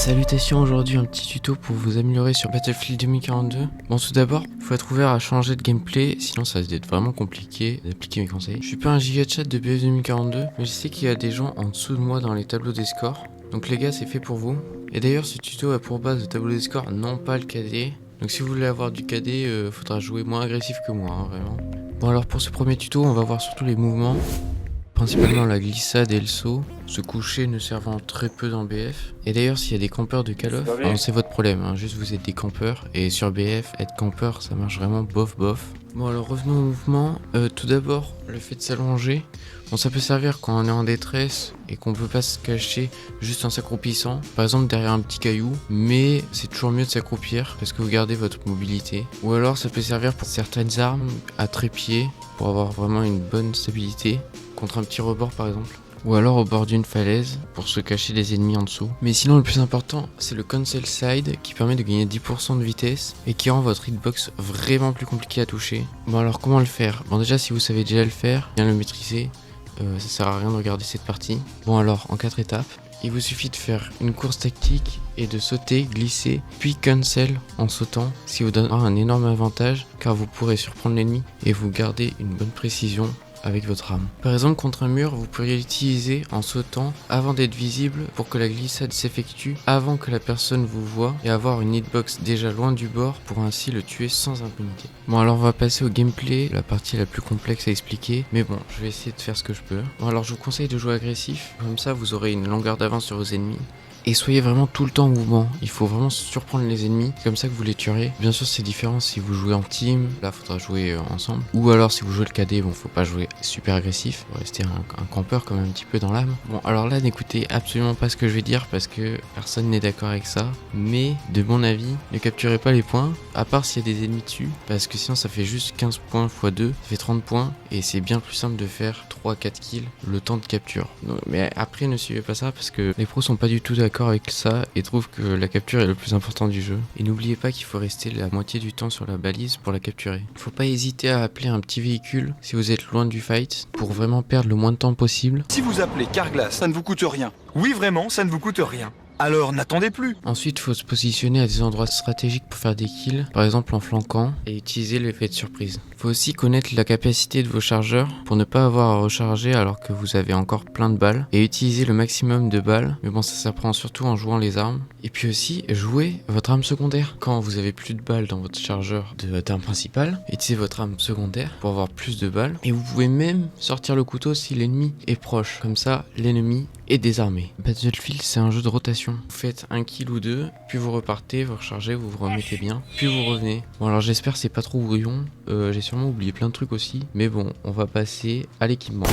Salutations, aujourd'hui un petit tuto pour vous améliorer sur Battlefield 2042. Bon, tout d'abord, il faut être ouvert à changer de gameplay, sinon ça va être vraiment compliqué d'appliquer mes conseils. Je suis pas un giga chat de BF 2042, mais je sais qu'il y a des gens en dessous de moi dans les tableaux des scores. Donc les gars, c'est fait pour vous. Et d'ailleurs, ce tuto a pour base le tableau des scores, non pas le KD. Donc si vous voulez avoir du KD, faudra jouer moins agressif que moi, hein, vraiment. Bon, alors pour ce premier tuto, on va voir surtout les mouvements. Principalement la glissade et le saut, se coucher ne servant très peu dans BF. Et d'ailleurs, s'il y a des campeurs de Call of, bon, c'est votre problème, hein, juste vous êtes des campeurs. Et sur BF, être campeur, ça marche vraiment bof bof. Bon, alors revenons au mouvement. Tout d'abord, le fait de s'allonger. Bon, ça peut servir quand on est en détresse et qu'on peut pas se cacher juste en s'accroupissant. Par exemple derrière un petit caillou, mais c'est toujours mieux de s'accroupir parce que vous gardez votre mobilité. Ou alors ça peut servir pour certaines armes à trépied pour avoir vraiment une bonne stabilité. Contre un petit rebord par exemple. Ou alors au bord d'une falaise pour se cacher des ennemis en dessous. Mais sinon le plus important c'est le cancel side qui permet de gagner 10% de vitesse et qui rend votre hitbox vraiment plus compliqué à toucher. Bon alors comment le faire? Bon déjà si vous savez déjà le faire, bien le maîtriser, ça sert à rien de regarder cette partie. Bon alors en 4 étapes, il vous suffit de faire une course tactique et de sauter, glisser, puis cancel en sautant, ce qui vous donnera un énorme avantage car vous pourrez surprendre l'ennemi et vous garder une bonne précision avec votre arme. Par exemple contre un mur, vous pourriez l'utiliser en sautant avant d'être visible pour que la glissade s'effectue avant que la personne vous voie et avoir une hitbox déjà loin du bord pour ainsi le tuer sans impunité. Bon alors on va passer au gameplay, la partie la plus complexe à expliquer, mais bon je vais essayer de faire ce que je peux. Bon alors je vous conseille de jouer agressif, comme ça vous aurez une longueur d'avance sur vos ennemis. Et soyez vraiment tout le temps en mouvement, il faut vraiment surprendre les ennemis, c'est comme ça que vous les tuerez. Bien sûr c'est différent si vous jouez en team, là faudra jouer ensemble. Ou alors si vous jouez le KD, bon faut pas jouer super agressif, faut rester un campeur quand même un petit peu dans l'âme. Bon alors là n'écoutez absolument pas ce que je vais dire parce que personne n'est d'accord avec ça. Mais de mon avis, ne capturez pas les points, à part s'il y a des ennemis dessus, parce que sinon ça fait juste 15 points x 2, ça fait 30 points, et c'est bien plus simple de faire 3-4 kills le temps de capture. Donc, mais après ne suivez pas ça parce que les pros sont pas du tout d'accord avec ça et trouve que la capture est le plus important du jeu. Et n'oubliez pas qu'il faut rester la moitié du temps sur la balise pour la capturer. Faut pas hésiter à appeler un petit véhicule si vous êtes loin du fight pour vraiment perdre le moins de temps possible. Si vous appelez Carglass, ça ne vous coûte rien. Oui, vraiment, ça ne vous coûte rien. Alors n'attendez plus. Ensuite, faut se positionner à des endroits stratégiques pour faire des kills, par exemple en flanquant, et utiliser l'effet de surprise. Faut aussi connaître la capacité de vos chargeurs pour ne pas avoir à recharger alors que vous avez encore plein de balles, et utiliser le maximum de balles, mais bon ça s'apprend surtout en jouant les armes. Et puis aussi, jouer votre arme secondaire. Quand vous avez plus de balles dans votre chargeur d'arme principale, utilisez votre arme secondaire pour avoir plus de balles, et vous pouvez même sortir le couteau si l'ennemi est proche. Comme ça, l'ennemi est désarmé. Battlefield, c'est un jeu de rotation. Vous faites un kill ou deux, puis vous repartez, vous rechargez, vous vous remettez bien, puis vous revenez. Bon alors j'espère que c'est pas trop brouillon, j'ai sûrement oublié plein de trucs aussi, mais bon, on va passer à l'équipement.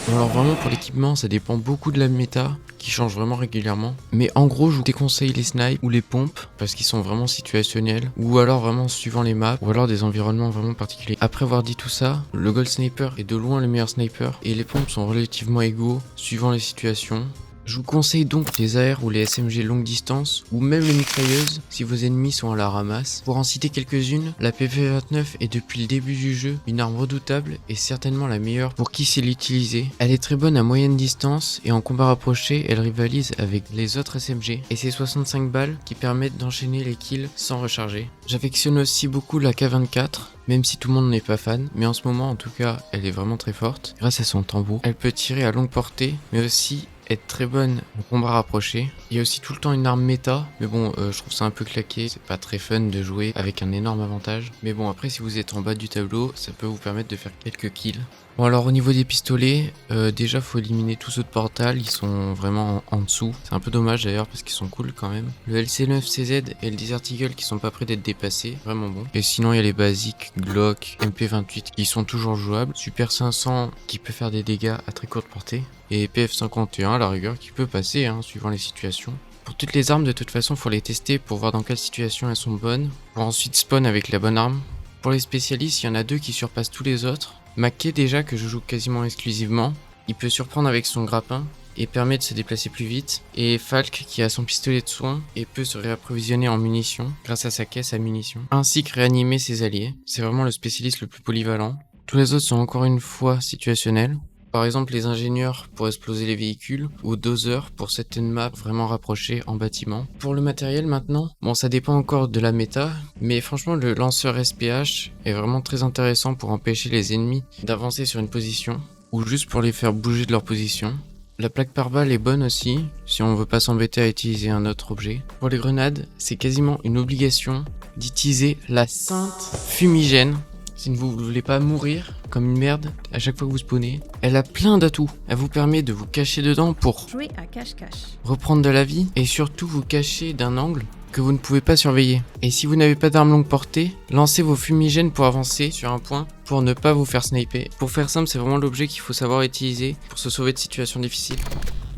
Bon alors vraiment pour l'équipement, ça dépend beaucoup de la méta, qui change vraiment régulièrement. Mais en gros, je vous déconseille les snipes ou les pompes, parce qu'ils sont vraiment situationnels, ou alors vraiment suivant les maps, ou alors des environnements vraiment particuliers. Après avoir dit tout ça, le Gold Sniper est de loin le meilleur sniper, et les pompes sont relativement égaux, suivant les situations. Je vous conseille donc les AR ou les SMG longue distance, ou même les mitrailleuses si vos ennemis sont à la ramasse. Pour en citer quelques-unes, la PP29 est depuis le début du jeu une arme redoutable et certainement la meilleure pour qui sait l'utiliser. Elle est très bonne à moyenne distance et en combat rapproché, elle rivalise avec les autres SMG et ses 65 balles qui permettent d'enchaîner les kills sans recharger. J'affectionne aussi beaucoup la K24. Même si tout le monde n'est pas fan, mais en ce moment en tout cas elle est vraiment très forte. Grâce à son tambour, elle peut tirer à longue portée, mais aussi être très bonne en combat rapproché. Il y a aussi tout le temps une arme méta, mais bon je trouve ça un peu claqué, c'est pas très fun de jouer avec un énorme avantage. Mais bon après si vous êtes en bas du tableau, ça peut vous permettre de faire quelques kills. Bon alors au niveau des pistolets, déjà faut éliminer tous ceux de Portal, ils sont vraiment en dessous. C'est un peu dommage d'ailleurs parce qu'ils sont cool quand même. Le LC9CZ et le Desert Eagle qui sont pas prêts d'être dépassés, vraiment bon. Et sinon il y a les basiques Glock, MP28 qui sont toujours jouables. Super 500 qui peut faire des dégâts à très courte portée. Et PF51 à la rigueur qui peut passer hein, suivant les situations. Pour toutes les armes de toute façon faut les tester pour voir dans quelle situation elles sont bonnes. Pour ensuite spawn avec la bonne arme. Pour les spécialistes il y en a deux qui surpassent tous les autres. Mackay déjà que je joue quasiment exclusivement, il peut surprendre avec son grappin et permet de se déplacer plus vite. Et Falk qui a son pistolet de soin et peut se réapprovisionner en munitions grâce à sa caisse à munitions. Ainsi que réanimer ses alliés, c'est vraiment le spécialiste le plus polyvalent. Tous les autres sont encore une fois situationnels. par exemple les ingénieurs pour exploser les véhicules ou dozers pour certaines maps vraiment rapprochées en bâtiment. Pour le matériel maintenant, bon ça dépend encore de la méta, mais franchement le lanceur SPH est vraiment très intéressant pour empêcher les ennemis d'avancer sur une position ou juste pour les faire bouger de leur position. La plaque par balle est bonne aussi, si on veut pas s'embêter à utiliser un autre objet. Pour les grenades, c'est quasiment une obligation d'utiliser la sainte fumigène. Si vous ne voulez pas mourir comme une merde à chaque fois que vous spawnez, elle a plein d'atouts. Elle vous permet de vous cacher dedans pour Jouer à cache-cache. reprendre de la vie et surtout vous cacher d'un angle que vous ne pouvez pas surveiller. Et si vous n'avez pas d'arme longue portée, lancez vos fumigènes pour avancer sur un point pour ne pas vous faire sniper. Pour faire simple, c'est vraiment l'objet qu'il faut savoir utiliser pour se sauver de situations difficiles.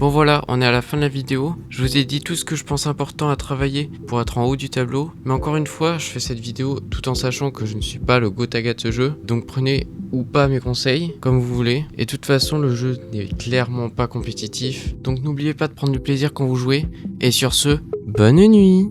Bon voilà, on est à la fin de la vidéo. Je vous ai dit tout ce que je pense important à travailler pour être en haut du tableau. Mais encore une fois, je fais cette vidéo tout en sachant que je ne suis pas le Gotaga de ce jeu. Donc prenez ou pas mes conseils, comme vous voulez. Et de toute façon, le jeu n'est clairement pas compétitif. Donc n'oubliez pas de prendre du plaisir quand vous jouez. Et sur ce, bonne nuit!